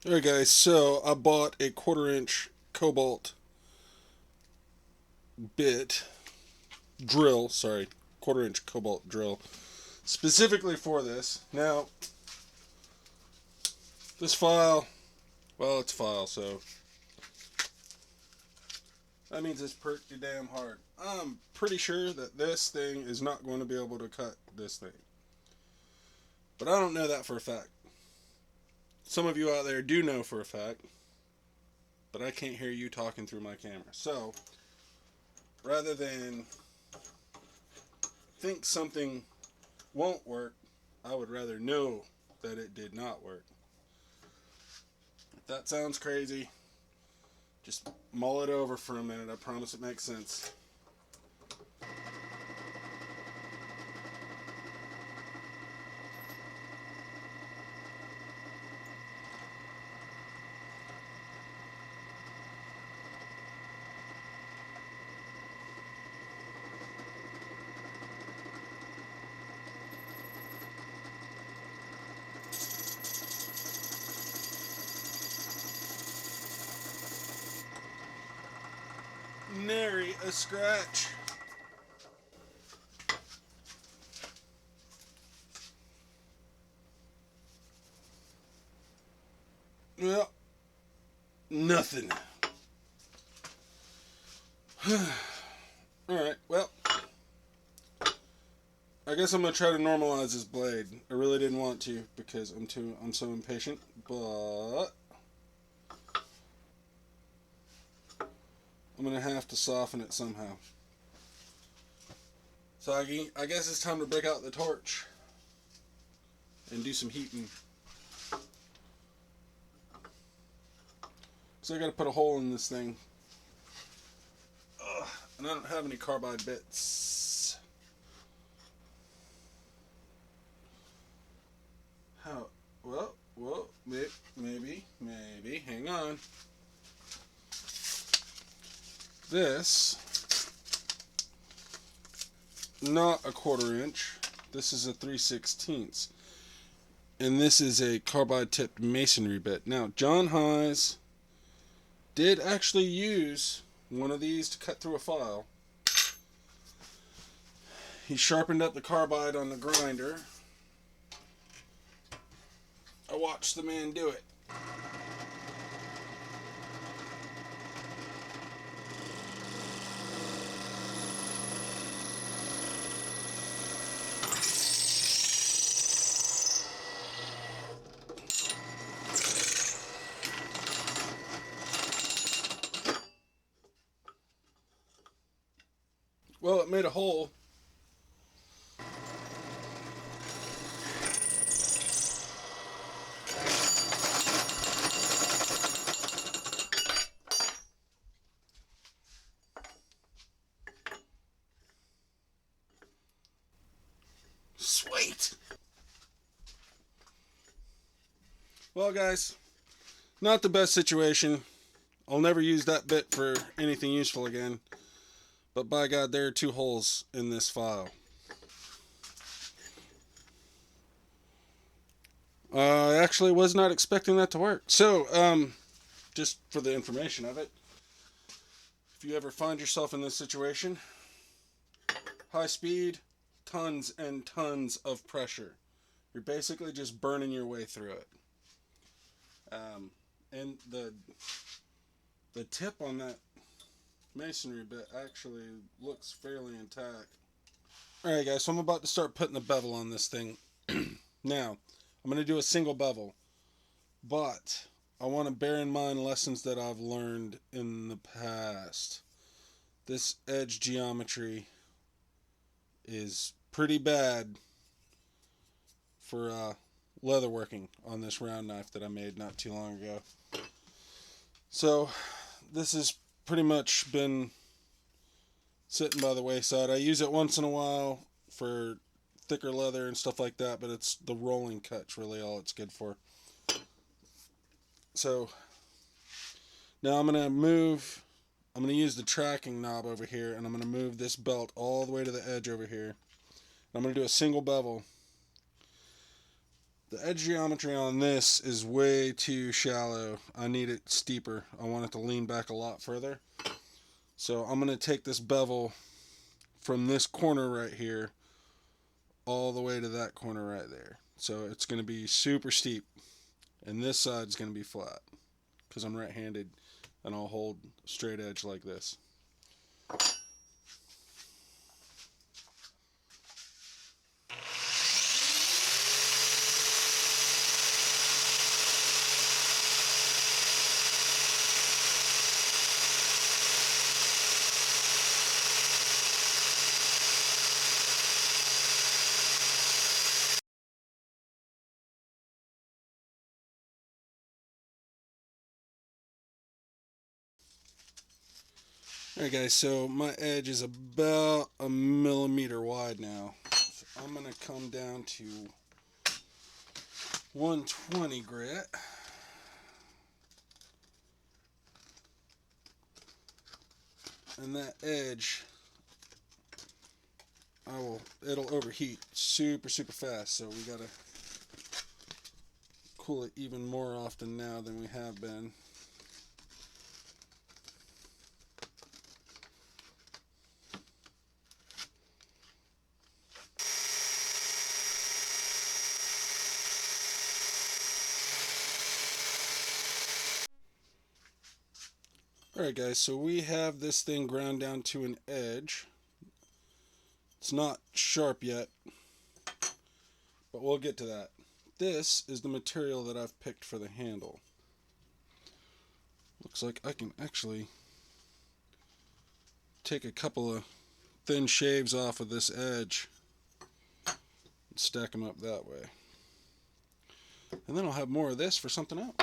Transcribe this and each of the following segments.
Alright guys, so I bought a 1/4 inch cobalt bit drill, sorry, 1/4 inch cobalt drill, specifically for this. Now, this file, well, it's a file, so that means it's pretty damn hard. I'm pretty sure that this thing is not going to be able to cut this thing, but I don't know that for a fact. Some of you out there do know for a fact, but I can't hear you talking through my camera. So, rather than think something won't work, I would rather know that it did not work. If that sounds crazy, just mull it over for a minute. I promise it makes sense. Nary a scratch. Well, nothing. Alright, well, I guess I'm gonna try to normalize this blade. I really didn't want to because I'm so impatient, but I'm gonna have to soften it somehow. So I guess it's time to break out the torch and do some heating. So I gotta put a hole in this thing. And I don't have any carbide bits. How? Well, maybe. Hang on. This, not a 1/4 inch. This is a 3/16. And this is a carbide tipped masonry bit. Now, John Heisz did actually use one of these to cut through a file. He sharpened up the carbide on the grinder. I watched the man do it. Well, it made a hole. Sweet. Well, guys, not the best situation. I'll never use that bit for anything useful again. But by God, there are 2 holes in this file. I actually was not expecting that to work. So, just for the information of it, if you ever find yourself in this situation, high speed, tons and tons of pressure. You're basically just burning your way through it. And the tip on that masonry bit actually looks fairly intact. Alright guys, so I'm about to start putting the bevel on this thing. Now, I'm going to do a single bevel, but I want to bear in mind lessons that I've learned in the past. This edge geometry is pretty bad for leatherworking on this round knife that I made not too long ago. So this has pretty much been sitting by the wayside. I use it once in a while for thicker leather and stuff like that, but it's the rolling cut's really all it's good for. So now I'm going to use the tracking knob over here, and I'm going to move this belt all the way to the edge over here. I'm going to do a single bevel. The edge geometry on this is way too shallow. I need it steeper. I want it to lean back a lot further. So I'm going to take this bevel from this corner right here all the way to that corner right there. So it's going to be super steep, and this side is going to be flat because I'm right-handed and I'll hold a straight edge like this. Alright guys, so my edge is about a millimeter wide now. So I'm going to come down to 120 grit. And that edge, it'll overheat super fast, so we gotta cool it even more often now than we have been. Alright guys, so we have this thing ground down to an edge. It's not sharp yet, but we'll get to that. This is the material that I've picked for the handle. Looks like I can actually take a couple of thin shaves off of this edge and stack them up that way. And then I'll have more of this for something else.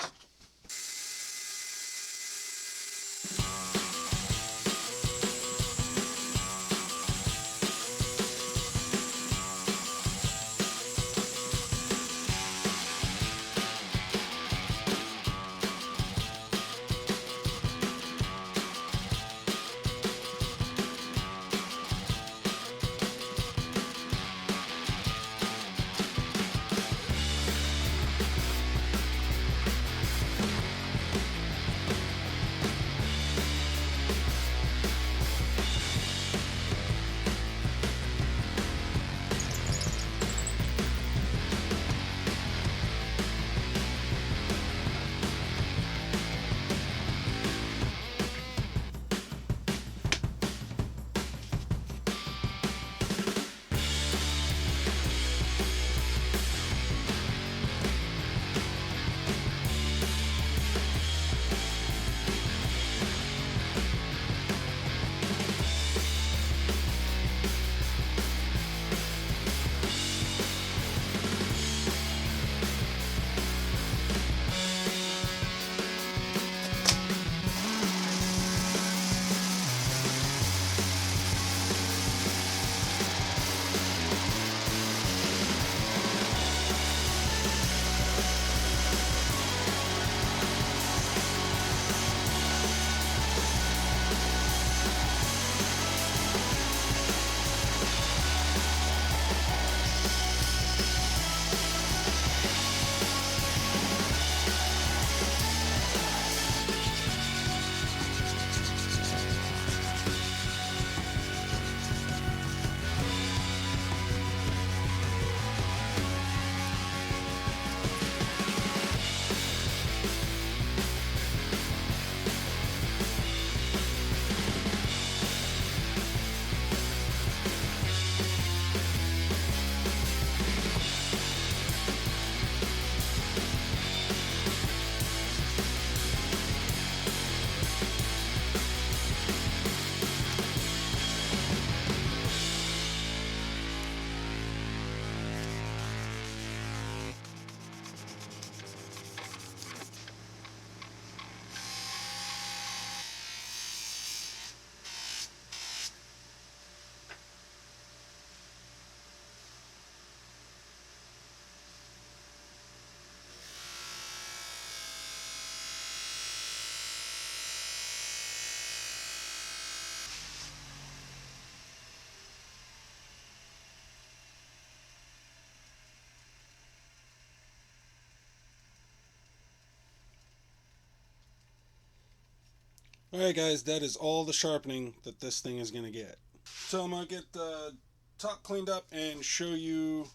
Alright guys, that is all the sharpening that this thing is going to get. So I'm going to get the top cleaned up and show you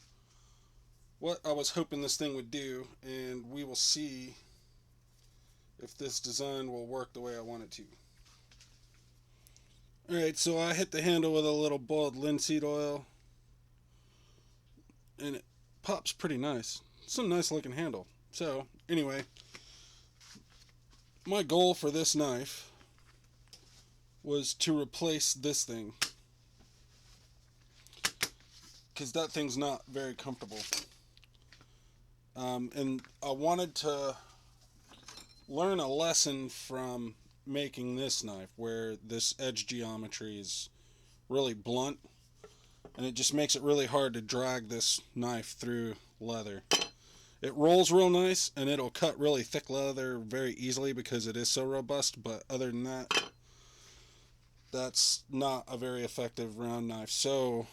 what I was hoping this thing would do, and we will see if this design will work the way I want it to. Alright, so I hit the handle with a little boiled linseed oil, and it pops pretty nice. It's a nice looking handle. So anyway, my goal for this knife was to replace this thing, because that thing's not very comfortable. And I wanted to learn a lesson from making this knife, where this edge geometry is really blunt, and it just makes it really hard to drag this knife through leather. It rolls real nice, and it'll cut really thick leather very easily because it is so robust, but other than that, that's not a very effective round knife. So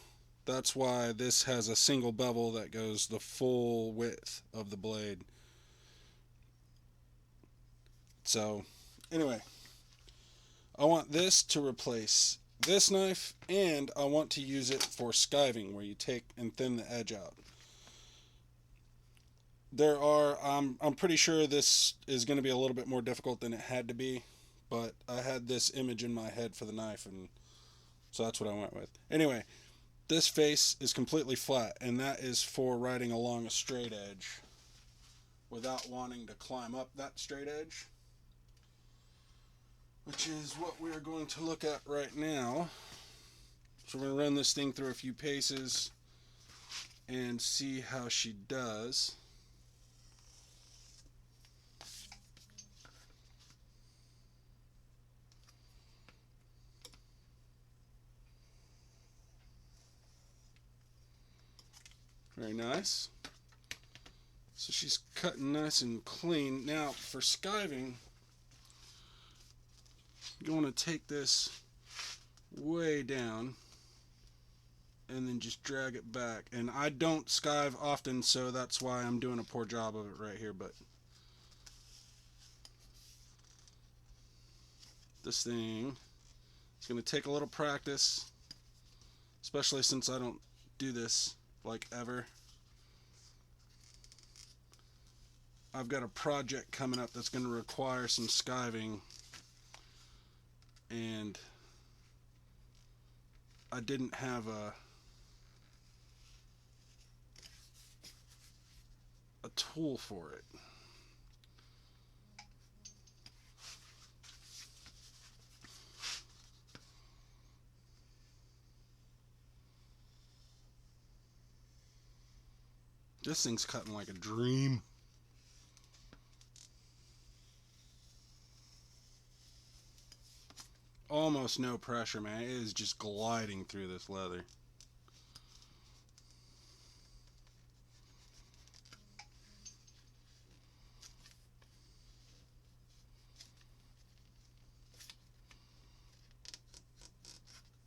that's why this has a single bevel that goes the full width of the blade. So anyway, I want this to replace this knife, and I want to use it for skiving, where you take and thin the edge out. I'm pretty sure this is going to be a little bit more difficult than it had to be, but I had this image in my head for the knife, and so that's what I went with. Anyway, this face is completely flat, and that is for riding along a straight edge without wanting to climb up that straight edge, which is what we're going to look at right now. So we're going to run this thing through a few paces and see how she does. Very nice. So she's cutting nice and clean. Now for skiving, you want to take this way down and then just drag it back. And I don't skive often, so that's why I'm doing a poor job of it right here, but this thing is going to take a little practice, especially since I don't do this like ever. I've got a project coming up that's going to require some skiving, and I didn't have a tool for it. This thing's cutting like a dream. Almost no pressure, man. It is just gliding through this leather.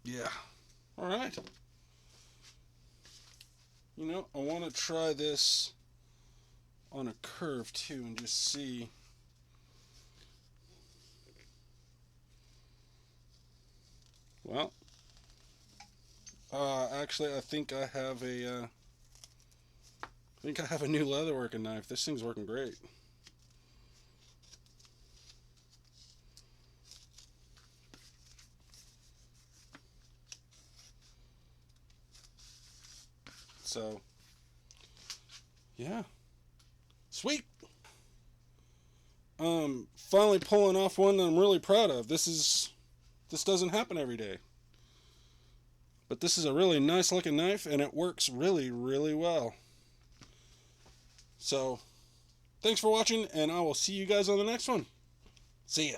Yeah. Alright. You know, I want to try this on a curve too and just see. Well, actually, I think I have a new leatherworking knife. This thing's working great. So, yeah, sweet. Finally pulling off one that I'm really proud of. This doesn't happen every day. But this is a really nice looking knife, and it works really, really well. So, thanks for watching, and I will see you guys on the next one. See ya.